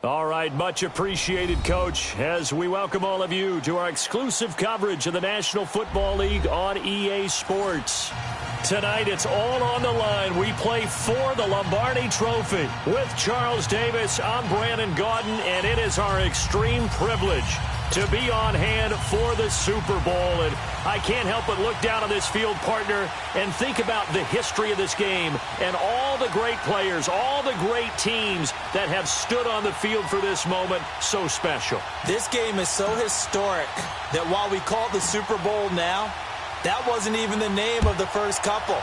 All right, much appreciated, Coach, as we welcome all of you to our exclusive coverage of the National Football League on EA Sports. Tonight, it's all on the line. We play for the Lombardi Trophy. With Charles Davis, I'm Brandon Gaudin, and it is our extreme privilege to be on hand for the Super Bowl. And I can't help but look down on this field, partner, and think about the history of this game and all the great players, all the great teams that have stood on the field for this moment. So special. This game is so historic that while we call it the Super Bowl now, that wasn't even the name of the first couple.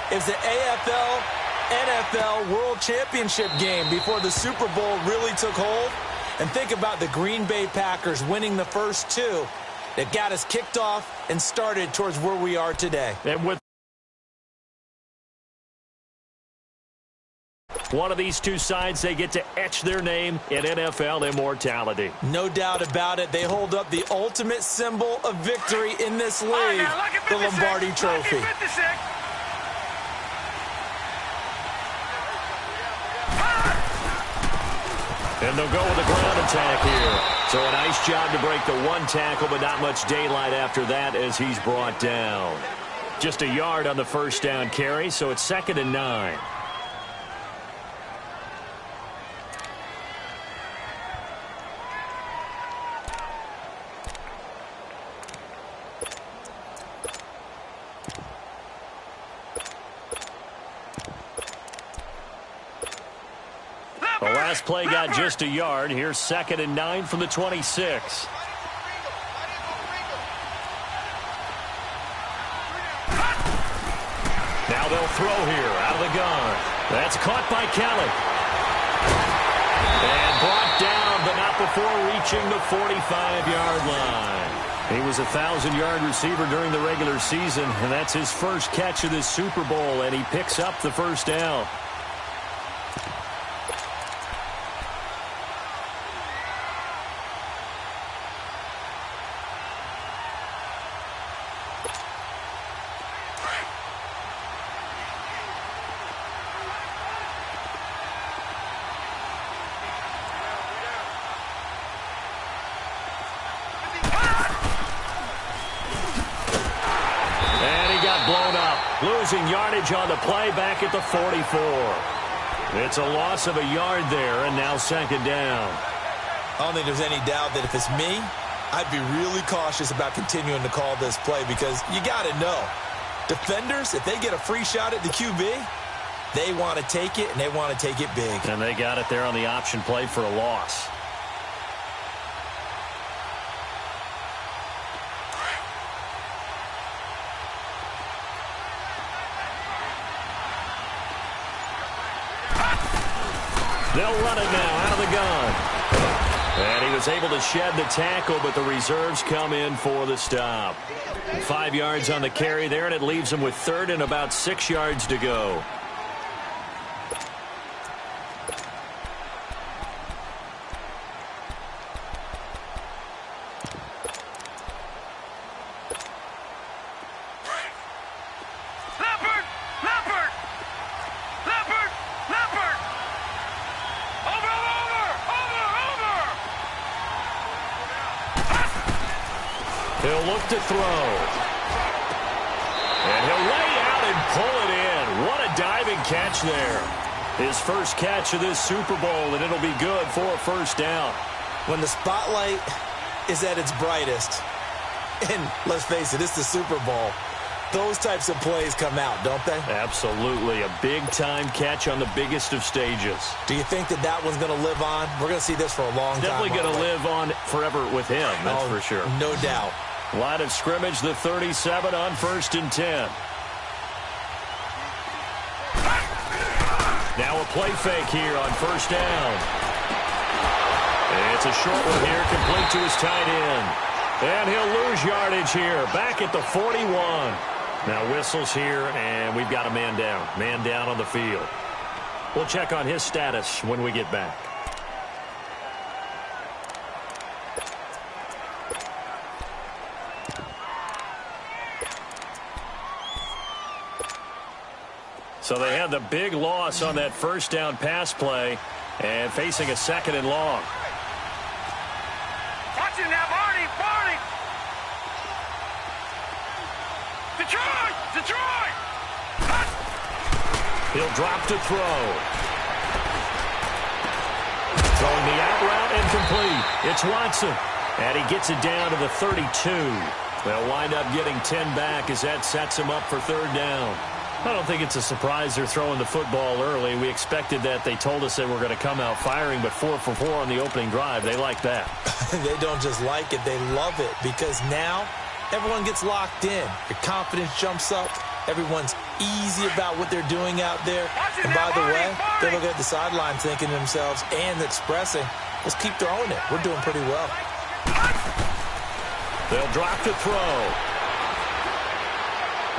It was the AFL-NFL World Championship game before the Super Bowl really took hold. And think about the Green Bay Packers winning the first two that got us kicked off and started towards where we are today. And with one of these two sides, they get to etch their name in NFL immortality. No doubt about it. They hold up the ultimate symbol of victory in this league, the Lombardi Trophy. And they'll go with a ground attack here. So a nice job to break the one tackle, but not much daylight after that as he's brought down. Just a yard on the first down carry, so it's 2nd and 9. The last play got just a yard. Here's 2nd and 9 from the 26. Now they'll throw here out of the gun. That's caught by Kelly. And brought down, but not before reaching the 45-yard line. He was a 1,000-yard receiver during the regular season, and that's his first catch of this Super Bowl, and he picks up the first down. Losing yardage on the play back at the 44. It's a loss of a yard there, and now 2nd down. I don't think there's any doubt that if it's me, I'd be really cautious about continuing to call this play because you got to know, defenders, if they get a free shot at the QB, they want to take it, and they want to take it big. And they got it there on the option play for a loss. They'll run it now out of the gun. And he was able to shed the tackle, but the reserves come in for the stop. 5 yards on the carry there, and it leaves him with 3rd and about 6 yards to go. He'll look to throw. And he'll lay out and pull it in. What a diving catch there. His first catch of this Super Bowl, and it'll be good for a first down. When the spotlight is at its brightest, and let's face it, it's the Super Bowl, those types of plays come out, don't they? Absolutely. A big-time catch on the biggest of stages. Do you think that that one's going to live on? We're going to see this for a long time. Definitely going to live on forever with him, that's for sure. No doubt. Line of scrimmage, the 37 on 1st and 10. Now a play fake here on 1st down. It's a short one here, complete to his tight end. And he'll lose yardage here, back at the 41. Now whistles here, and we've got a man down. Man down on the field. We'll check on his status when we get back. So they had the big loss on that first down pass play. And facing a 2nd and long. Watch it now, Barney! Barney! Detroit! Detroit! He'll drop to throw. Throwing the out route and complete. It's Watson. And he gets it down to the 32. They'll wind up getting 10 back as that sets him up for 3rd down. I don't think it's a surprise they're throwing the football early. We expected that. They told us they were going to come out firing, but 4 for 4 on the opening drive. They like that. They don't just like it, they love it, because now everyone gets locked in. Your confidence jumps up. Everyone's easy about what they're doing out there. And by the way, they're looking at the sideline thinking to themselves and expressing, let's keep throwing it. We're doing pretty well. They'll drop to throw.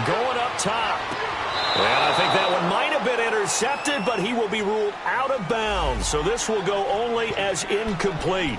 Going up top. And I think that one might have been intercepted, but he will be ruled out of bounds. So this will go only as incomplete.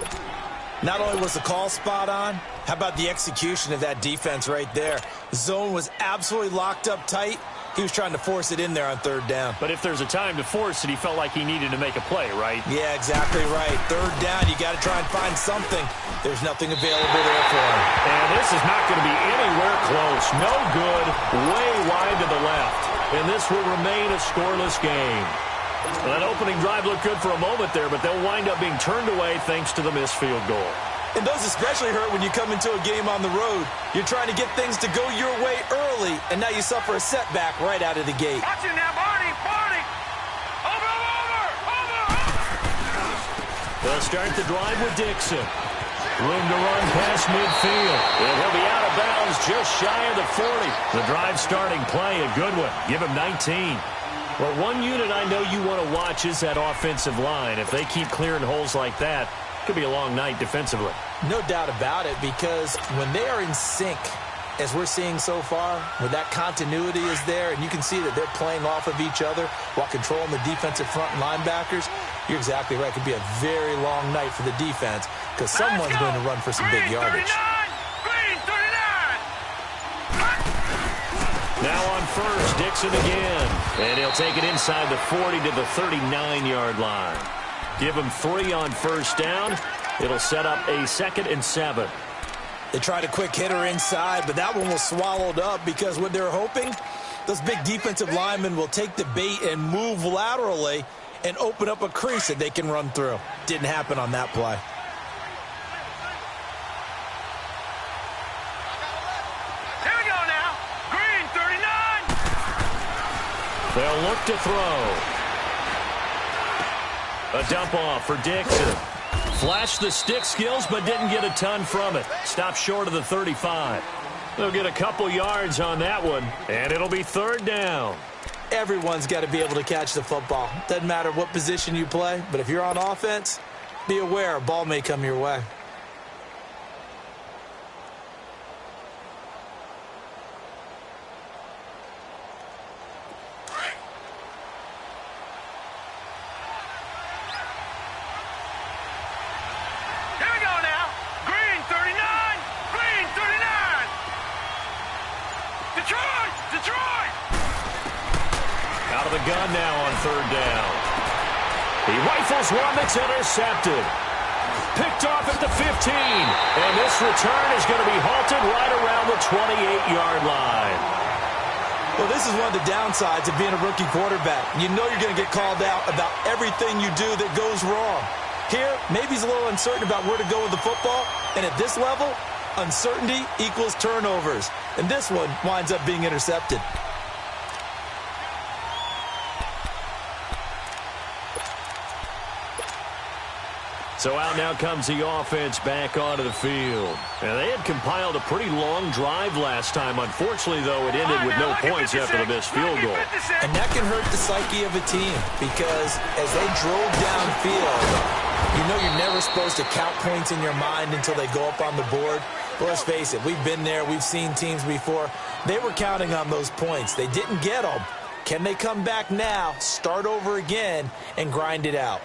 Not only was the call spot on, how about the execution of that defense right there? The zone was absolutely locked up tight. He was trying to force it in there on 3rd down. But if there's a time to force it, he felt like he needed to make a play, right? Yeah, exactly right. 3rd down, you got to try and find something. There's nothing available there for him. And this is not going to be anywhere close. No good, way wide to the left. And this will remain a scoreless game. Well, that opening drive looked good for a moment there, but they'll wind up being turned away thanks to the missed field goal. And those especially hurt when you come into a game on the road. You're trying to get things to go your way early, and now you suffer a setback right out of the gate. Watch it now, Barney! Barney! Over! They'll start the drive with Dixon. Room to run past midfield. And he'll be out of bounds just shy of the 40. The drive starting play, a good one. Give him 19. Well, one unit I know you want to watch is that offensive line. If they keep clearing holes like that, it could be a long night defensively. No doubt about it, because when they are in sync, as we're seeing so far, where that continuity is there, and you can see that they're playing off of each other while controlling the defensive front and linebackers, you're exactly right. It could be a very long night for the defense because someone's going to run for some big yardage. Green 39! Now on first, Dixon again. And he'll take it inside the 40 to the 39-yard line. Give him 3 on 1st down. It'll set up a 2nd and 7. They tried a quick hitter inside, but that one was swallowed up because what they're hoping, those big defensive linemen will take the bait and move laterally and open up a crease that they can run through. Didn't happen on that play. Here we go now. Green 39! They'll look to throw. A dump off for Dixon. Flashed the stick skills, but didn't get a ton from it. Stopped short of the 35. They'll get a couple yards on that one, and it'll be 3rd down. Everyone's got to be able to catch the football. Doesn't matter what position you play, but if you're on offense, be aware a ball may come your way. Here we go now. Green 39! Green 39! Detroit! Detroit! Out of the gun now on 3rd down. He rifles one that's intercepted. Picked off at the 15. And this return is going to be halted right around the 28-yard line. Well, this is one of the downsides of being a rookie quarterback. You know you're going to get called out about everything you do that goes wrong. Here, maybe he's a little uncertain about where to go with the football. And at this level, uncertainty equals turnovers. And this one winds up being intercepted. So out now comes the offense back onto the field. And they had compiled a pretty long drive last time. Unfortunately, though, it ended with no points after the missed field goal. And that can hurt the psyche of a team because as they drove downfield, you know you're never supposed to count points in your mind until they go up on the board. Well, let's face it, we've been there. We've seen teams before. They were counting on those points. They didn't get them. Can they come back now, start over again, and grind it out?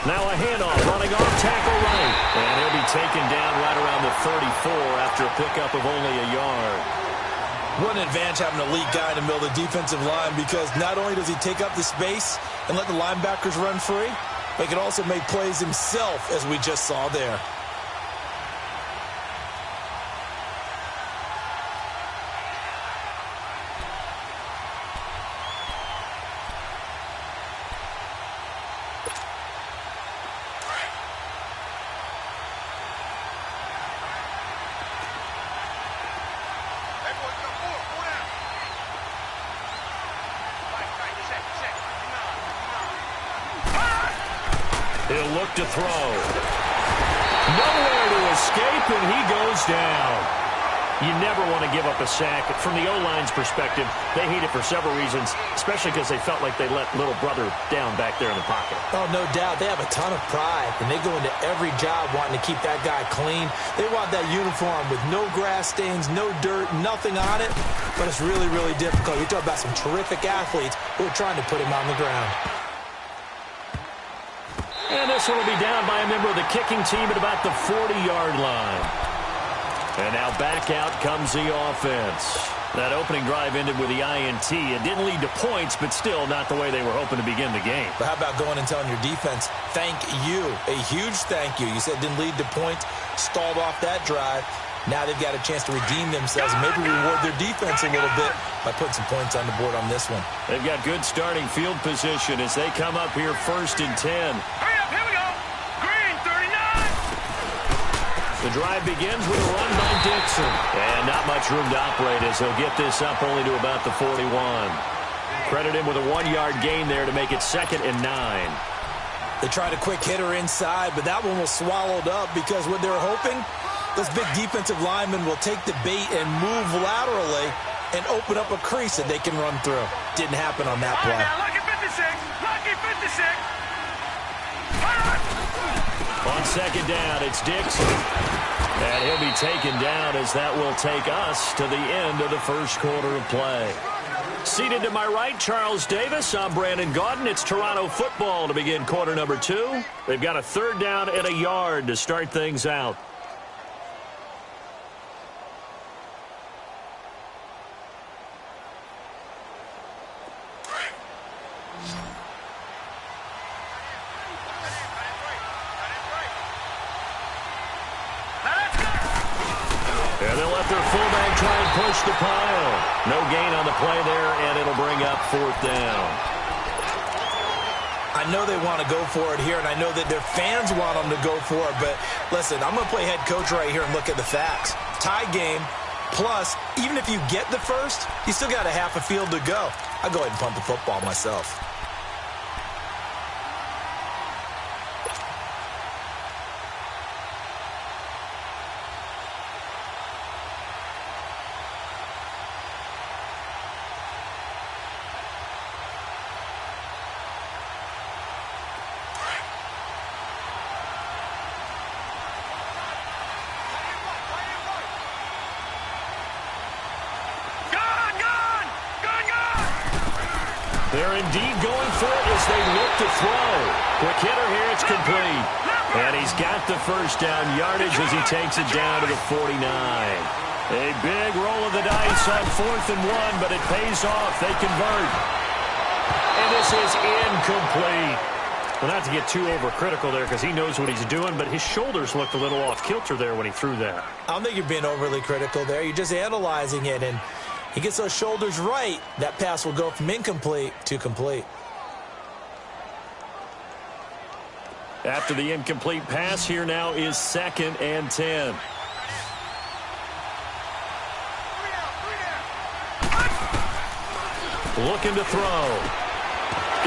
Now a handoff, running off tackle right. And he'll be taken down right around the 34 after a pickup of only a yard. What an advantage having an elite guy in the middle of the defensive line, because not only does he take up the space and let the linebackers run free, but he can also make plays himself, as we just saw there. He'll look to throw. Nowhere to escape, and he goes down. You never want to give up a sack. From the O-line's perspective, they hate it for several reasons, especially because they felt like they let little brother down back there in the pocket. Oh, no doubt. They have a ton of pride, and they go into every job wanting to keep that guy clean. They want that uniform with no grass stains, no dirt, nothing on it, but it's really, really difficult. You're talking about some terrific athletes who are trying to put him on the ground. And this one will be down by a member of the kicking team at about the 40-yard line. And now back out comes the offense. That opening drive ended with the INT. It didn't lead to points, but still not the way they were hoping to begin the game. But how about going and telling your defense, thank you, a huge thank you. You said it didn't lead to points, stalled off that drive. Now they've got a chance to redeem themselves and maybe reward their defense a little bit by putting some points on the board on this one. They've got good starting field position as they come up here 1st and 10. Hurry up, here we go. Green 39. The drive begins with a run by Dixon. And not much room to operate as he'll get this up only to about the 41. Credit him with a 1-yard gain there to make it 2nd and 9. They tried a quick hitter inside, but that one was swallowed up because what they were hoping, those big defensive linemen will take the bait and move laterally and open up a crease that they can run through. Didn't happen on that All play. right, now, lucky 56. Lucky 56. On 2nd down, it's Dixon. And he'll be taken down as that will take us to the end of the first quarter of play. Seated to my right, Charles Davis. I'm Brandon Gaudin. It's Toronto football to begin quarter number 2. They've got a 3rd down and a yard to start things out. And they'll let their fullback try and push the pile. No gain on the play there, and it'll bring up 4th down. I know they want to go for it here, and I know that their fans want them to go for it, but listen, I'm going to play head coach right here and look at the facts. Tie game, plus, even if you get the first, you still got a half a field to go. I'll go ahead and punt the football myself. They're indeed going for it as they look to throw. Quick hitter here, it's complete. And he's got the first down yardage as he takes it down to the 49. A big roll of the dice on 4th and 1, but it pays off. They convert. And this is incomplete. Well, not to get too overcritical there because he knows what he's doing, but his shoulders looked a little off kilter there when he threw that. I don't think you're being overly critical there. You're just analyzing it, and he gets those shoulders right, that pass will go from incomplete to complete. After the incomplete pass, here now is 2nd and 10. Looking to throw.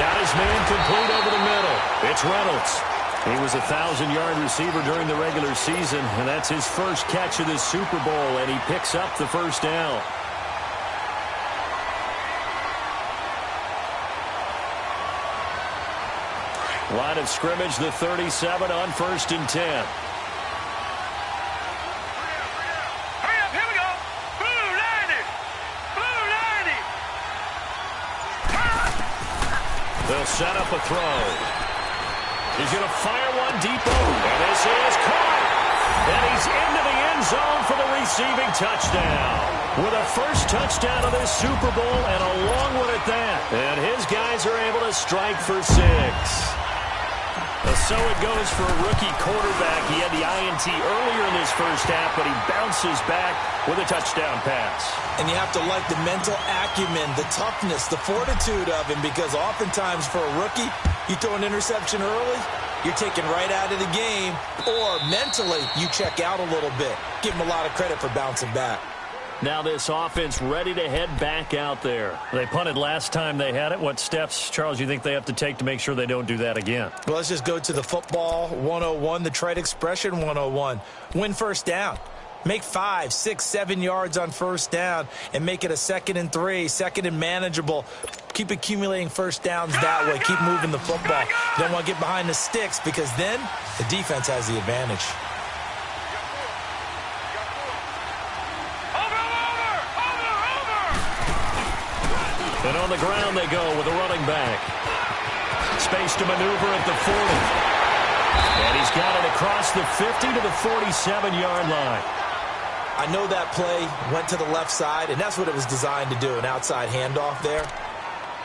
Got his man complete over the middle. It's Reynolds. He was a 1,000-yard receiver during the regular season, and that's his first catch of this Super Bowl, and he picks up the first down. Line of scrimmage, the 37 on 1st and 10. Hurry up, here we go. Blue 90. Blue 90. They'll set up a throw. He's going to fire one deep over. And this is caught. And he's into the end zone for the receiving touchdown. With a first touchdown of this Super Bowl and a long one at that. And his guys are able to strike for 6. So it goes for a rookie quarterback. He had the INT earlier in this first half, but he bounces back with a touchdown pass. And you have to like the mental acumen, the toughness, the fortitude of him, because oftentimes for a rookie, you throw an interception early, you're taken right out of the game, or mentally you check out a little bit. Give him a lot of credit for bouncing back. Now this offense ready to head back out there. They punted last time they had it. What steps, Charles, you think they have to take to make sure they don't do that again? Well, let's just go to the football 101, the trite expression 101. Win first down. Make 5, 6, 7 yards on first down and make it a 2nd and 3, 2nd and manageable. Keep accumulating first downs that way. Keep moving the football. You don't want to get behind the sticks because then the defense has the advantage. And on the ground they go with a running back. Space to maneuver at the 40. And he's got it across the 50 to the 47-yard line. I know that play went to the left side, and that's what it was designed to do, an outside handoff there.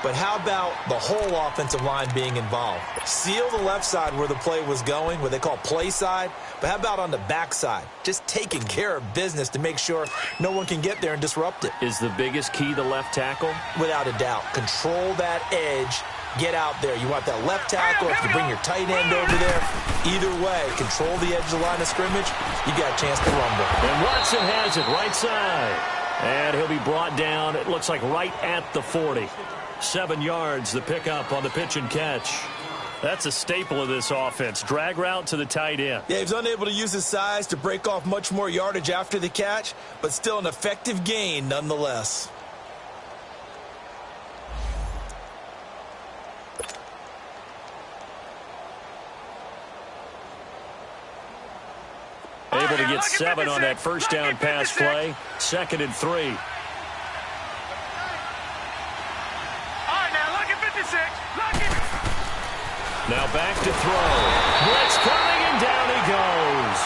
But how about the whole offensive line being involved? Seal the left side where the play was going, what they call play side. But how about on the back side? Just taking care of business to make sure no one can get there and disrupt it. Is the biggest key the left tackle? Without a doubt. Control that edge. Get out there. You want that left tackle. If you bring your tight end over there, either way, control the edge of the line of scrimmage. You got a chance to rumble. And Watson has it right side. And he'll be brought down, it looks like right at the 40. 7 yards, the pickup on the pitch and catch. That's a staple of this offense. Drag route to the tight end. Yeah, he's unable to use his size to break off much more yardage after the catch, but still an effective gain nonetheless. Able to get 7 on that first down pass play. 2nd and 3. Now back to throw. Blitz coming, and down he goes.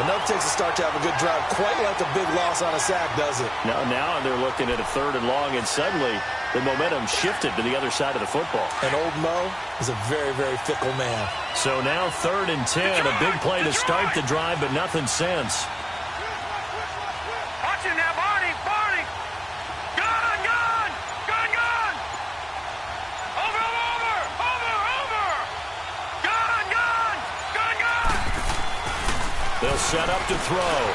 Enough takes a start to have a good drive. Quite like a big loss on a sack, does it? Now they're looking at a 3rd and long, and suddenly the momentum shifted to the other side of the football. And old Mo is a very, very fickle man. So now 3rd and 10. A big play to start the drive, but nothing since. Watch it now, Barney. Gun. Over. Gun. They'll set up to throw.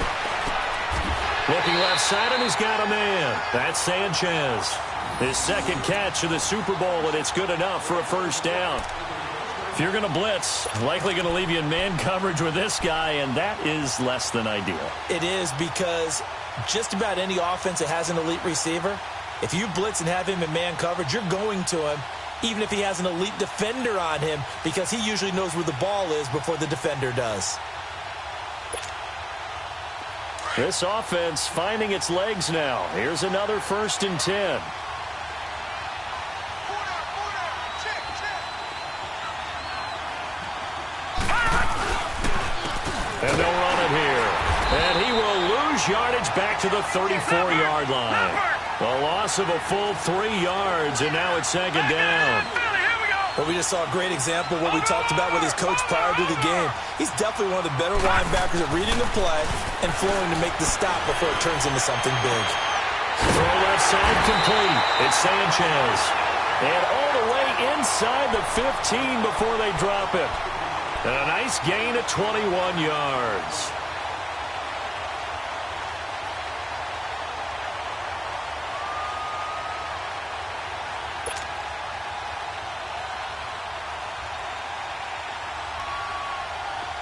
Looking left side, and he's got a man. That's Sanchez. His 2nd catch of the Super Bowl, and it's good enough for a first down. If you're going to blitz, likely going to leave you in man coverage with this guy, and that is less than ideal. It is, because just about any offense that has an elite receiver, if you blitz and have him in man coverage, you're going to him, even if he has an elite defender on him, because he usually knows where the ball is before the defender does. This offense finding its legs now. Here's another 1st and 10. And they'll run it here. And he will lose yardage back to the 34-yard line. A loss of a full 3 yards, and now it's 2nd down. Well, we just saw a great example of what we talked about with his coach prior to the game. He's definitely one of the better linebackers at reading the play and flowing to make the stop before it turns into something big. Throw left side complete. It's Sanchez. And all the way inside the 15 before they drop it. And a nice gain of 21 yards.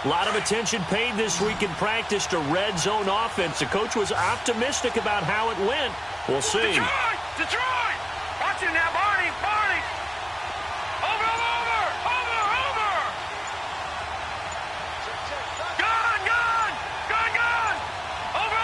A lot of attention paid this week in practice to red zone offense. The coach was optimistic about how it went. We'll see. Detroit! Watch it now, Barney! Over! Gun! Over!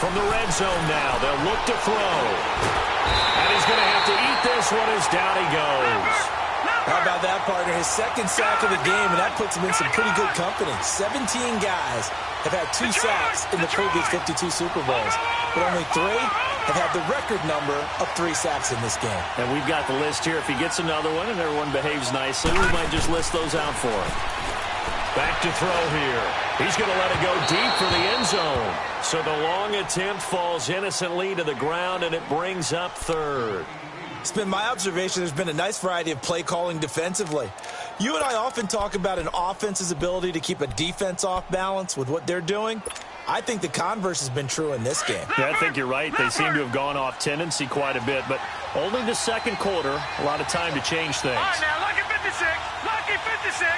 From the red zone now, they'll look to throw. And he's going to have to eat this one as down he goes. How about that, partner? His second sack of the game, and that puts him in some pretty good company. 17 guys have had 2 sacks in the previous 52 Super Bowls, but only 3 have had the record number of 3 sacks in this game. And we've got the list here. If he gets another one and everyone behaves nicely, we might just list those out for him. Back to throw here. He's going to let it go deep for the end zone. So the long attempt falls innocently to the ground, and it brings up third. It's been my observation there's been a nice variety of play calling defensively. You and I often talk about an offense's ability to keep a defense off balance with what they're doing. I think the converse has been true in this game. Yeah, I think you're right. They seem to have gone off tendency quite a bit, but only the second quarter, a lot of time to change things. All right, now, lucky 56. Lucky 56.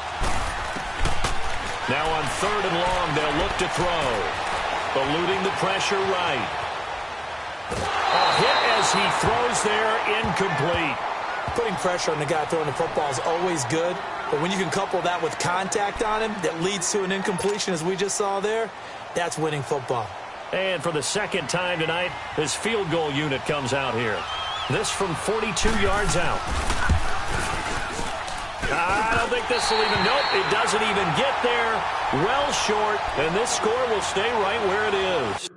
Now on third and long, they'll look to throw. Eluding the pressure right. A hit as he throws there, incomplete. Putting pressure on the guy throwing the football is always good, but when you can couple that with contact on him that leads to an incompletion, as we just saw there, that's winning football. And for the second time tonight, his field goal unit comes out here. This from 42 yards out. I don't think this will even, nope, it doesn't even get there. Well short, and this score will stay right where it is.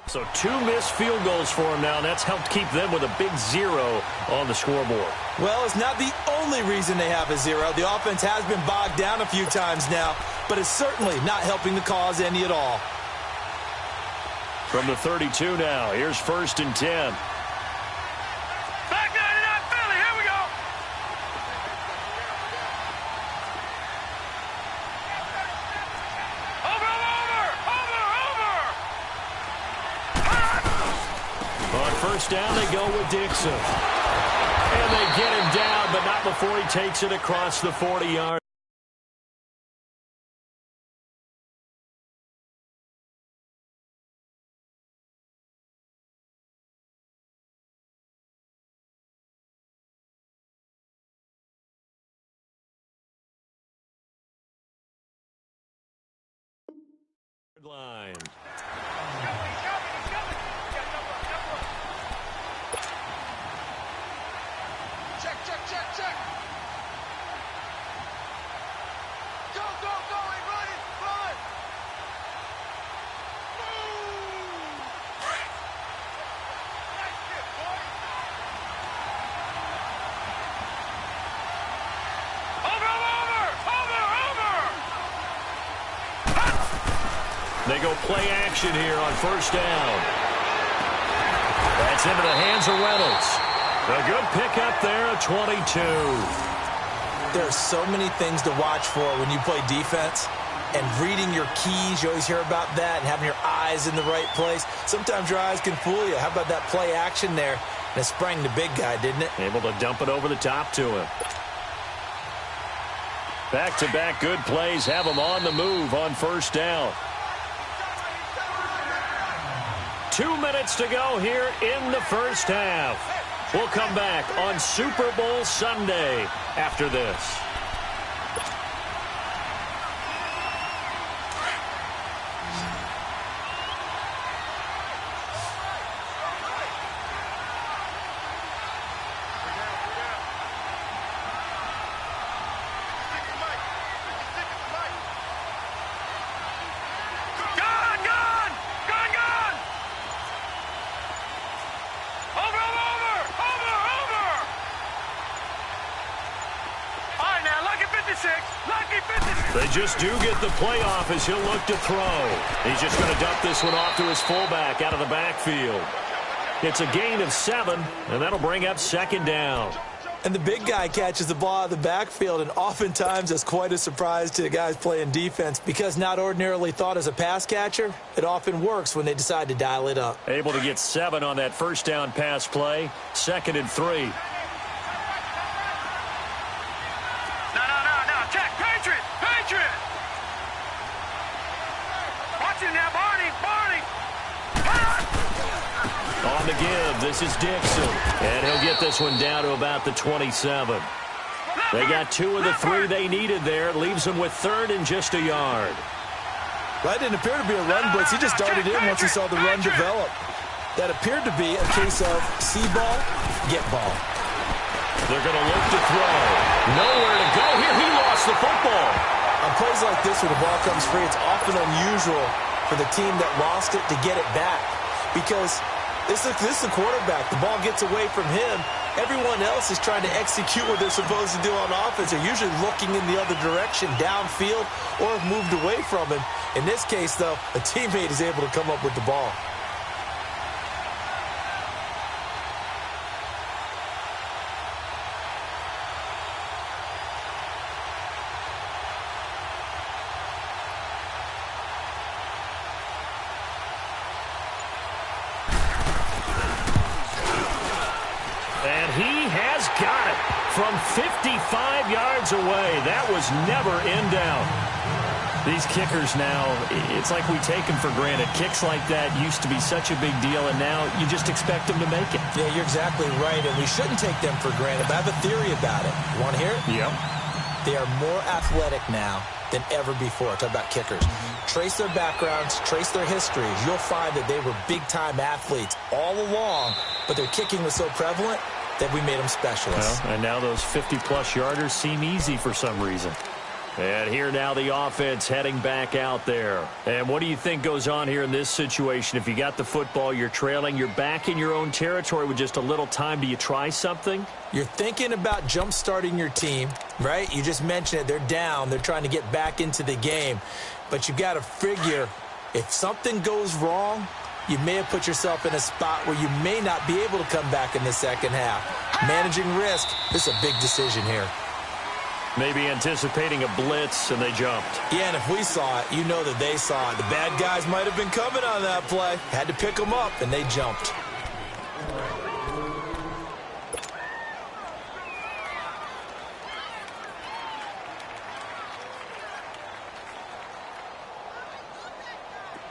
So 2 missed field goals for him now, and that's helped keep them with a big 0 on the scoreboard. Well, it's not the only reason they have a 0. The offense has been bogged down a few times now, but it's certainly not helping the cause any at all. From the 32 now, here's 1st and 10. Back 99 Philly. Here we go. Over. On 1st down, they go with Dixon. And they get him down, but not before he takes it across the 40-yard. Line. Check. Go, run it. Nice hit, boy. They go play action here on first down. That's into the hands of Reynolds. A good pickup there at 22. There are so many things to watch for when you play defense. And reading your keys, you always hear about that, and having your eyes in the right place. Sometimes your eyes can fool you. How about that play action there? And it sprang the big guy, didn't it? Able to dump it over the top to him. Back-to-back good plays have him on the move on first down. 2 minutes to go here in the first half. We'll come back on Super Bowl Sunday after this. They just do get the playoff as he'll look to throw. He's just going to dump this one off to his fullback out of the backfield. It's a gain of 7, and that'll bring up second down. And the big guy catches the ball out of the backfield, and oftentimes it's quite a surprise to the guys playing defense because not ordinarily thought as a pass catcher, it often works when they decide to dial it up. Able to get 7 on that first down pass play. 2nd and 3. On the give, this is Dixon. And he'll get this one down to about the 27. They got 2 of the 3 they needed there. Leaves them with 3rd and just a yard. That didn't appear to be a run blitz. He just darted in once he saw the run develop. That appeared to be a case of see ball, get ball. They're going to look to throw. Nowhere to go here. He lost the football. On plays like this where the ball comes free, it's often unusual for the team that lost it to get it back. Because this is the quarterback. The ball gets away from him. Everyone else is trying to execute what they're supposed to do on offense. They're usually looking in the other direction, downfield, or have moved away from him. In this case, though, a teammate is able to come up with the ball. And he has got it from 55 yards away. That was never in doubt. These kickers now, it's like we take them for granted. Kicks like that used to be such a big deal, and now you just expect them to make it. Yeah, you're exactly right, and we shouldn't take them for granted. But I have a theory about it. You want to hear it? Yep. They are more athletic now than ever before. Talk about kickers. Trace their backgrounds, trace their histories. You'll find that they were big-time athletes all along, but their kicking was so prevalent that we made them specialists. Well, and now those 50-plus yarders seem easy for some reason. And here now the offense heading back out there. And what do you think goes on here in this situation? If you got the football, you're trailing, you're back in your own territory with just a little time. Do you try something? You're thinking about jump-starting your team, right? You just mentioned it. They're down. They're trying to get back into the game. But you got to figure if something goes wrong, you may have put yourself in a spot where you may not be able to come back in the second half. Managing risk, this is a big decision here. Maybe anticipating a blitz, and they jumped. Yeah, and if we saw it, you know that they saw it. The bad guys might have been coming on that play. Had to pick them up, and they jumped.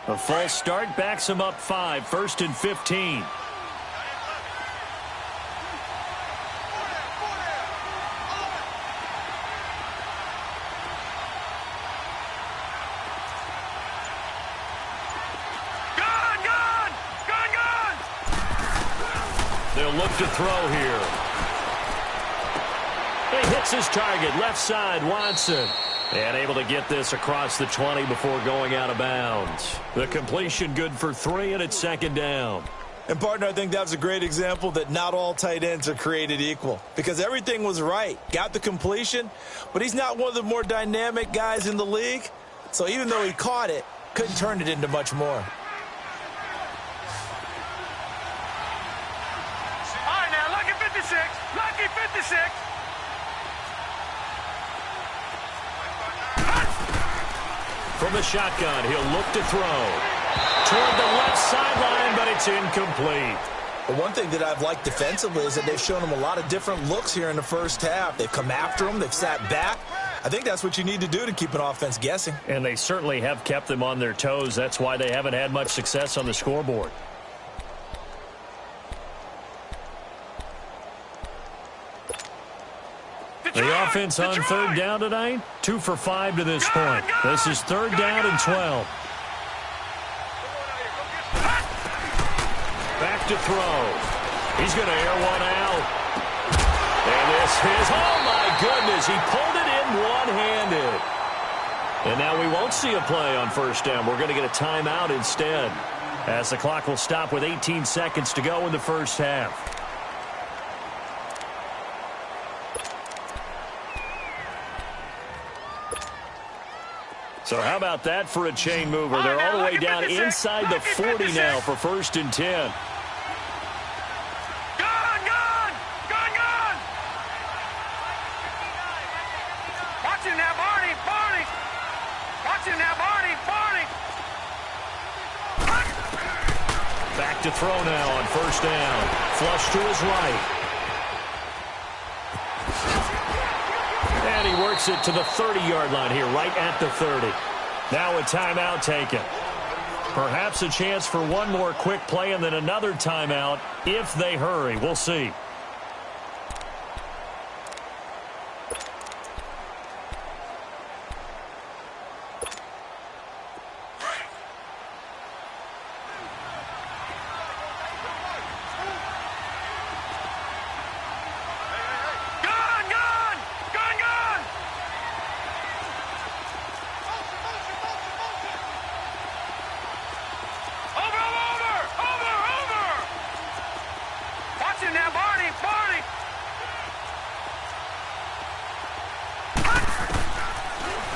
A false start backs him up 5, 1st and 15. They'll look to throw here. He hits his target, left side, Watson. And able to get this across the 20 before going out of bounds. The completion good for 3, and it's second down. And, partner, I think that was a great example that not all tight ends are created equal. Because everything was right. Got the completion, but he's not one of the more dynamic guys in the league. So even though he caught it, Couldn't turn it into much more. All right, now, lucky 56. Lucky 56. From the shotgun, he'll look to throw. Toward the left sideline, but it's incomplete. The one thing that I've liked defensively is that they've shown him a lot of different looks here in the first half. They've come after him. They've sat back. I think that's what you need to do to keep an offense guessing. And they certainly have kept them on their toes. That's why they haven't had much success on the scoreboard. The offense on third down tonight, 2 for 5 to this point. This is third down and 12. Back to throw. He's going to air one out. And this is, oh my goodness, he pulled it in one-handed. And now we won't see a play on first down. We're going to get a timeout instead, as the clock will stop with 18 seconds to go in the first half. So how about that for a chain mover? They're all the way down inside the 40 now for first and 10. Watch him now, Barney. Watch him now, Barney. Back to throw now on first down. Flush to his right. And he works it to the 30-yard line here, right at the 30. Now a timeout taken. Perhaps a chance for one more quick play and then another timeout if they hurry. We'll see.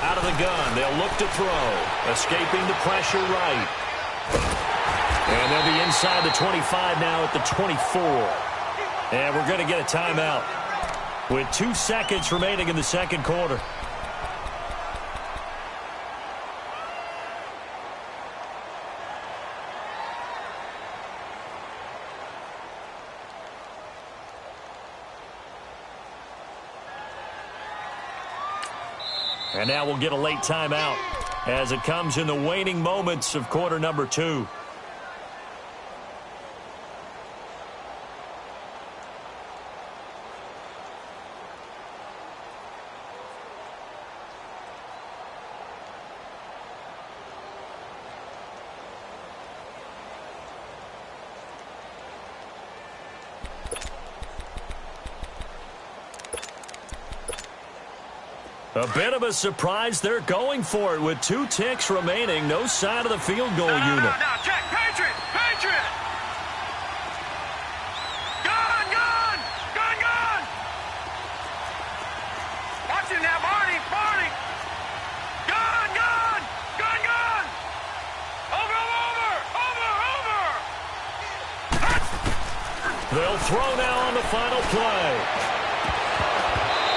Out of the gun, they'll look to throw. Escaping the pressure right. And they'll be inside the 25 now at the 24. And we're going to get a timeout with 2 seconds remaining in the second quarter. And now we'll get a late timeout as it comes in the waning moments of quarter number 2. A bit of a surprise. They're going for it with 2 ticks remaining. No sign of the field goal unit. No, check. Patriot. Gun. Watch him now, Barney. Gun. Over. They'll throw now on the final play.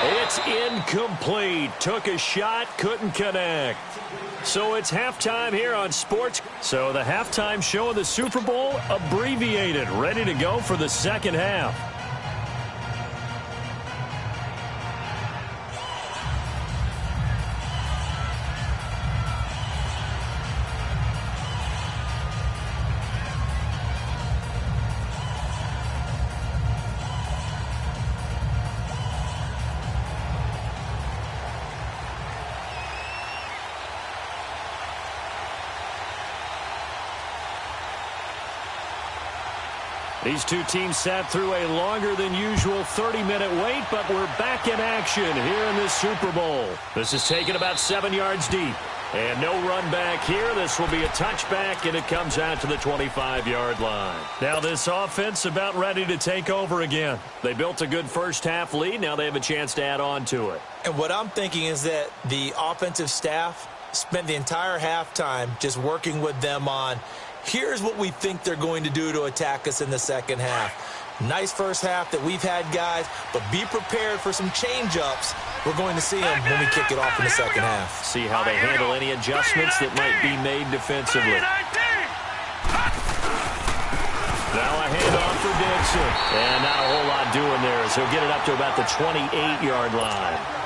It's incomplete. Took a shot, couldn't connect. So it's halftime here on Sports. So the halftime show of the Super Bowl, abbreviated, ready to go for the second half. These two teams sat through a longer than usual 30-minute wait, but we're back in action here in this Super Bowl. This is taken about 7 yards deep. And no run back here. This will be a touchback, and it comes out to the 25-yard line. Now this offense about ready to take over again. They built a good first-half lead. Now they have a chance to add on to it. And what I'm thinking is that the offensive staff spent the entire halftime just working with them on, here's what we think they're going to do to attack us in the second half. Nice first half that we've had, guys, but be prepared for some change-ups. We're going to see them when we kick it off in the second half. See how they handle any adjustments that might be made defensively. Now a handoff for Dixon. And not a whole lot doing there as he'll get it up to about the 28-yard line.